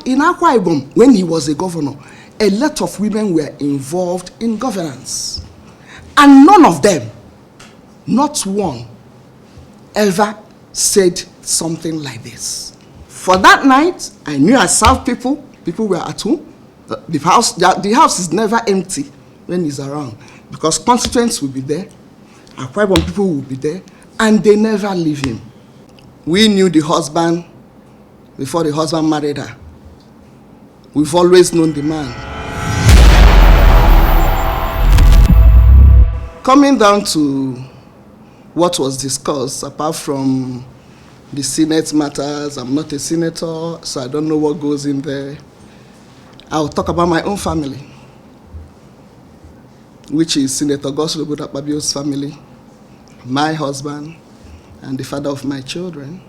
in Akwa Ibom, when he was a governor, a lot of women were involved in governance. And none of them, not one, ever said something like this. For that night, I knew I served people. People were at home. The house is never empty when he's around, because constituents will be there, Akwa Ibom people will be there, and they never leave him. We knew the husband before the husband married her. We've always known the man. Coming down to what was discussed, apart from the Senate matters, I'm not a senator, so I don't know what goes in there. I'll talk about my own family, which is Senator Godswill Akpabio's family, my husband, and the father of my children.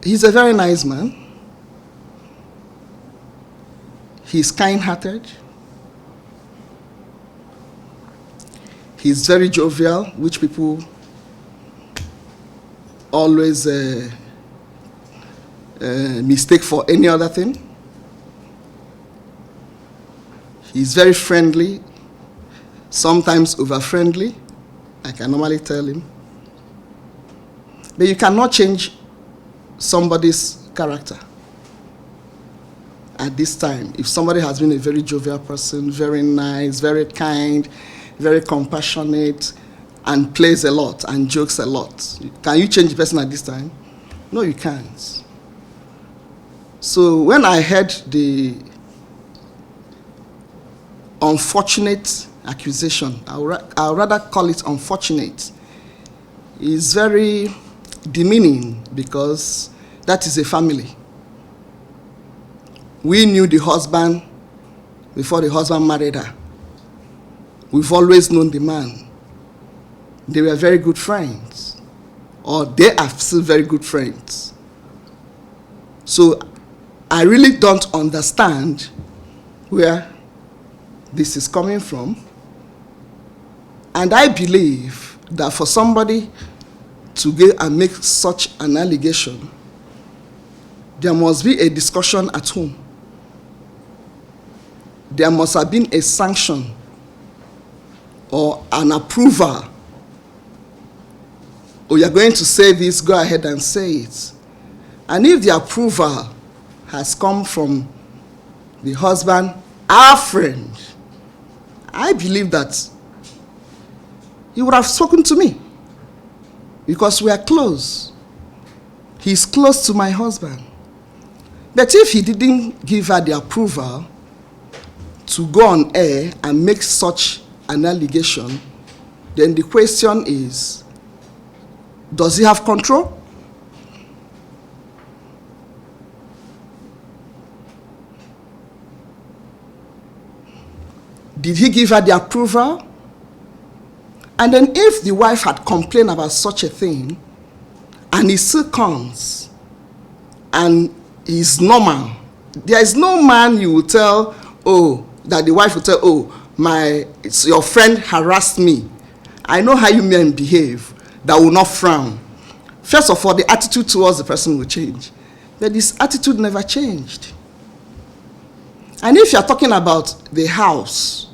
He's a very nice man. He's kind-hearted. He's very jovial, which people always mistake for any other thing. He's very friendly, sometimes over-friendly, I can normally tell him. But you cannot change somebody's character at this time. If somebody has been a very jovial person, very nice, very kind, very compassionate, and plays a lot and jokes a lot, can you change the person at this time? No, you can't. So when I heard the unfortunate accusation, I'll rather call it unfortunate, it's very demeaning, because that is a family. We knew the husband before the husband married her. We've always known the man. They were very good friends, or they are still very good friends. So I really don't understand where this is coming from. And I believe that for somebody to go and make such an allegation, there must be a discussion at home. There must have been a sanction or an approval. Oh, you're going to say this, go ahead and say it. And if the approval has come from the husband, our friend, I believe that he would have spoken to me, because we are close. He's close to my husband. But if he didn't give her the approval to go on air and make such an allegation, then the question is, does he have control? Did he give her the approval? And then if the wife had complained about such a thing, and he still comes, and is normal, there is no man you will tell, oh, that the wife will tell, oh, your friend harassed me. I know how you men behave, that will not frown. First of all, the attitude towards the person will change. But this attitude never changed. And if you're talking about the house,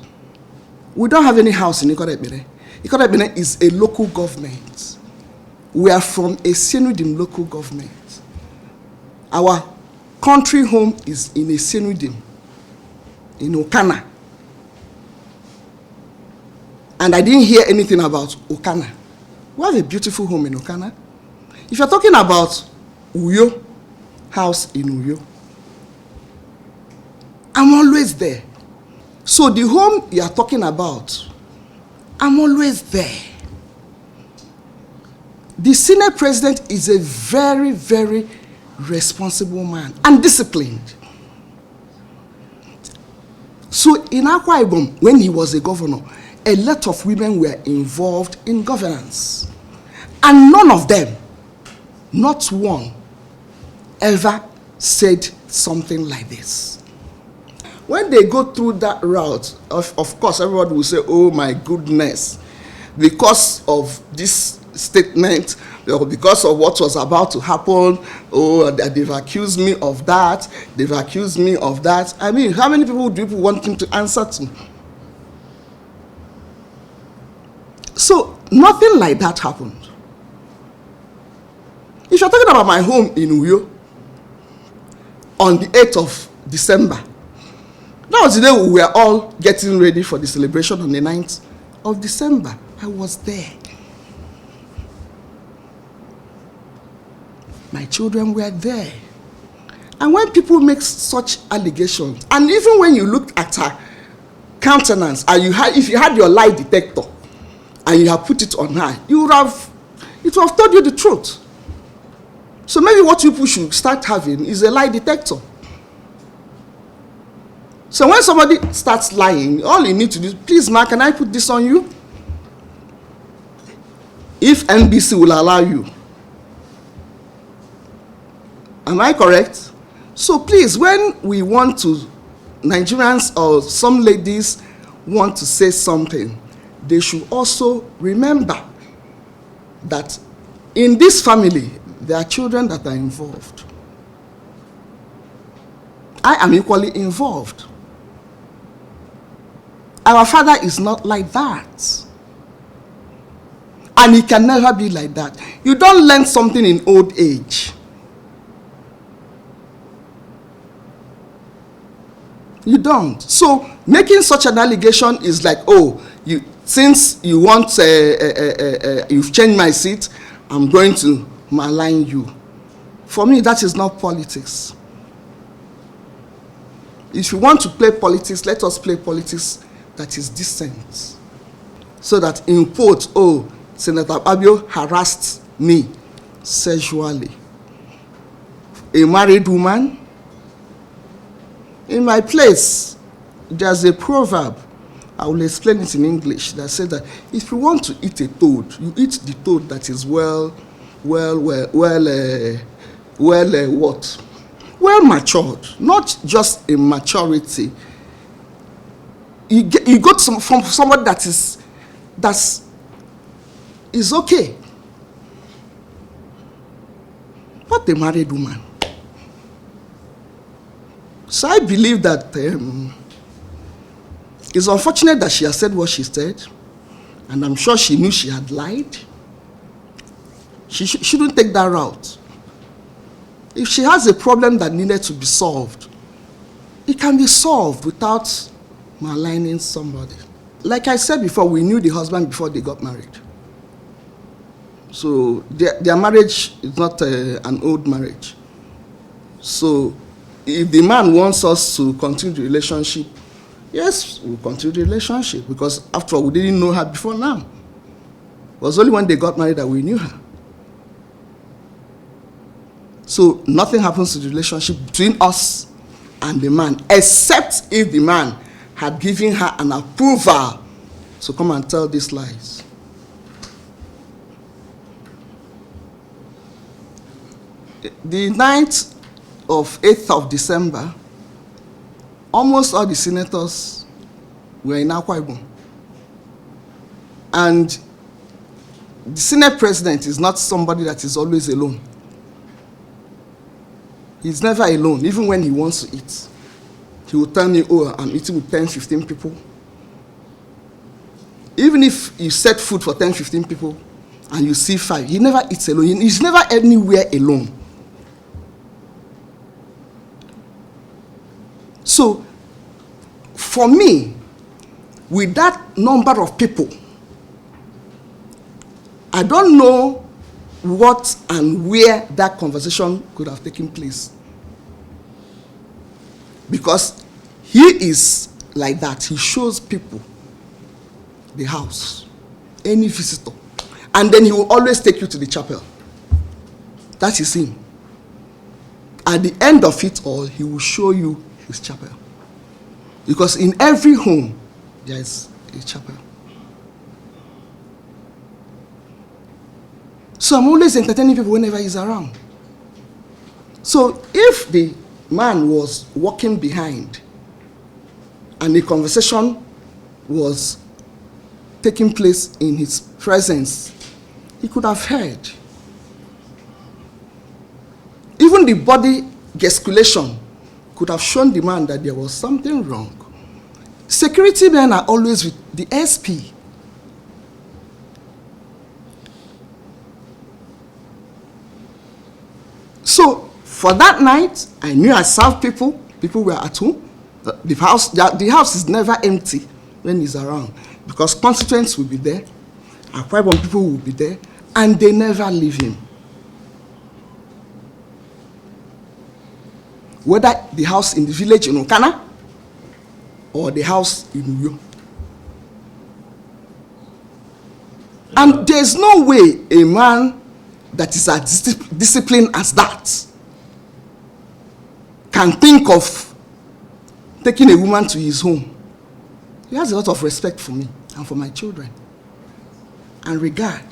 we don't have any house in Ikorebene. Ikorebene is a local government. We are from a Senudim local government. Our country home is in a Senudim, in Okana. And I didn't hear anything about Okana. We have a beautiful home in Okana. If you're talking about Uyo, house in Uyo, I'm always there. So the home you are talking about, I'm always there. The Senate president is a very, very responsible man and disciplined. So in Akwa Ibom, when he was a governor, a lot of women were involved in governance. And none of them, not one, ever said something like this. When they go through that route, of course, everybody will say, oh my goodness, because of this statement, because of what was about to happen. Oh, they've accused me of that. They've accused me of that. I mean, how many people do you want him to answer to? So nothing like that happened. If you're talking about my home in Uyo on the 8th of December, that was the day we were all getting ready for the celebration on the 9th of December. I was there. My children were there. And when people make such allegations, and even when you looked at her countenance, and if you had your lie detector and you have put it on her, it would have told you the truth. So maybe what people should start having is a lie detector. So when somebody starts lying, all you need to do is, please, ma, can I put this on you? If NBC will allow you. Am I correct? So please, when we want to, Nigerians or some ladies want to say something, they should also remember that in this family, there are children that are involved. I am equally involved. Our father is not like that. And he can never be like that. You don't learn something in old age. You don't. So making such an allegation is like, oh, since you want, you've changed my seat, I'm going to malign you. For me, that is not politics. If you want to play politics, let us play politics that is decent. So that in quote, oh, Senator Akpabio harassed me sexually. A married woman. In my place, there's a proverb, I will explain it in English, that says that if you want to eat a toad, you eat the toad that is well matured, not just a maturity. You got from somebody that is okay. Not a married woman. So I believe that it's unfortunate that she has said what she said, and I'm sure she knew she had lied. She shouldn't take that route. If she has a problem that needed to be solved, it can be solved without maligning somebody. Like I said before, we knew the husband before they got married. So their marriage is not an old marriage. So if the man wants us to continue the relationship, yes, we'll continue the relationship, because after all, we didn't know her before now. It was only when they got married that we knew her. So nothing happens to the relationship between us and the man, except if the man had given her an approval to come and tell these lies. The 8th of December, almost all the senators were in Akwa Ibom. And the Senate president is not somebody that is always alone. He's never alone, even when he wants to eat. He will tell me, oh, I'm eating with 10, 15 people. Even if you set food for 10, 15 people, and you see 5, he never eats alone. He's never anywhere alone. So, for me, with that number of people, I don't know what and where that conversation could have taken place. Because he is like that. He shows people the house, any visitor. And then he will always take you to the chapel. That is him. At the end of it all, he will show you his chapel. Because in every home, there is a chapel. So I'm always entertaining people whenever he's around. So if the man was walking behind and the conversation was taking place in his presence, he could have heard. Even the body gesticulation could have shown the man that there was something wrong. Security men are always with the SP. So, for that night, I knew I served people. People were at home. The house is never empty when he's around, because constituents will be there, Akpabio people will be there, and they never leave him. Whether the house in the village in Okana or the house in Uyo. And there's no way a man that is as disciplined as that can think of taking a woman to his home. He has a lot of respect for me and for my children and regard.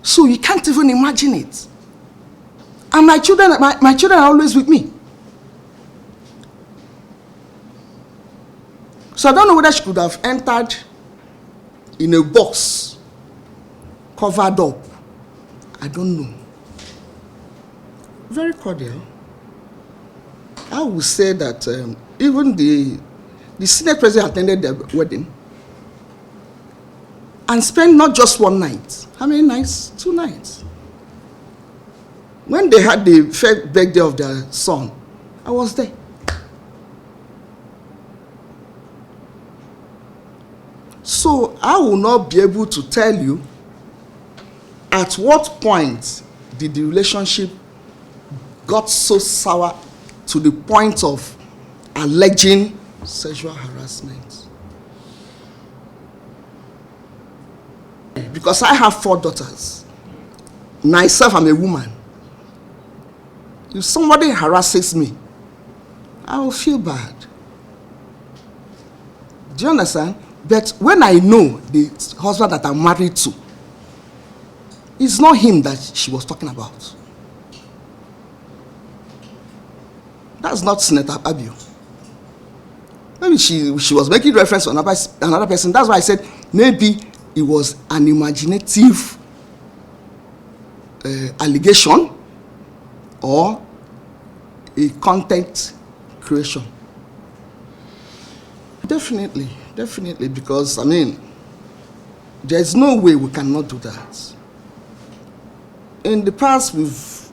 So you can't even imagine it. And my children are always with me. So I don't know whether she could have entered in a box, covered up. I don't know. Very cordial. I would say that even the Senate president attended their wedding and spent not just one night. How many nights? 2 nights. When they had the first birthday of their son, I was there. So I will not be able to tell you at what point did the relationship got so sour to the point of alleging sexual harassment. Because I have 4 daughters. Myself, I'm a woman. If somebody harasses me, I will feel bad. Do you understand? But when I know the husband that I'm married to, it's not him that she was talking about. That's not Senator Akpabio. Maybe she was making reference to another person. That's why I said maybe it was an imaginative allegation or a content creation. Definitely, because I mean, there's no way we cannot do that. In the past, we've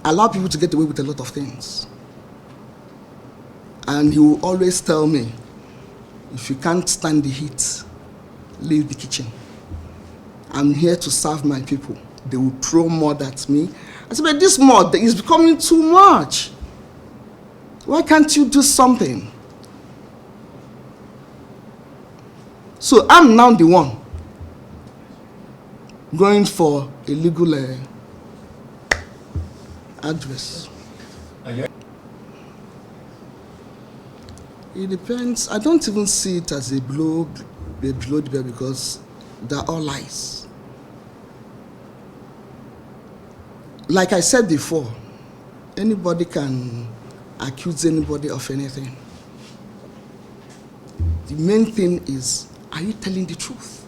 allowed people to get away with a lot of things. And he will always tell me, if you can't stand the heat, leave the kitchen. I'm here to serve my people. They will throw mud at me. I said, but this mud is becoming too much. Why can't you do something? So I'm now the one going for a legal address. It depends. I don't even see it as a below the belt because they're all lies. Like I said before, anybody can accuse anybody of anything. The main thing is, are you telling the truth?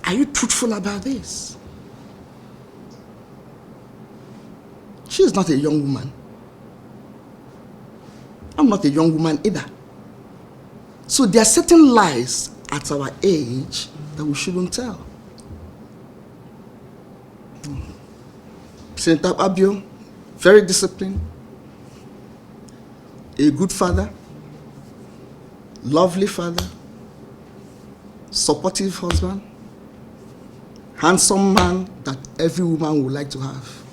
Are you truthful about this? She is not a young woman. I'm not a young woman either. So there are certain lies at our age that we shouldn't tell. Senator Akpabio, very disciplined, a good father, lovely father, supportive husband, handsome man that every woman would like to have.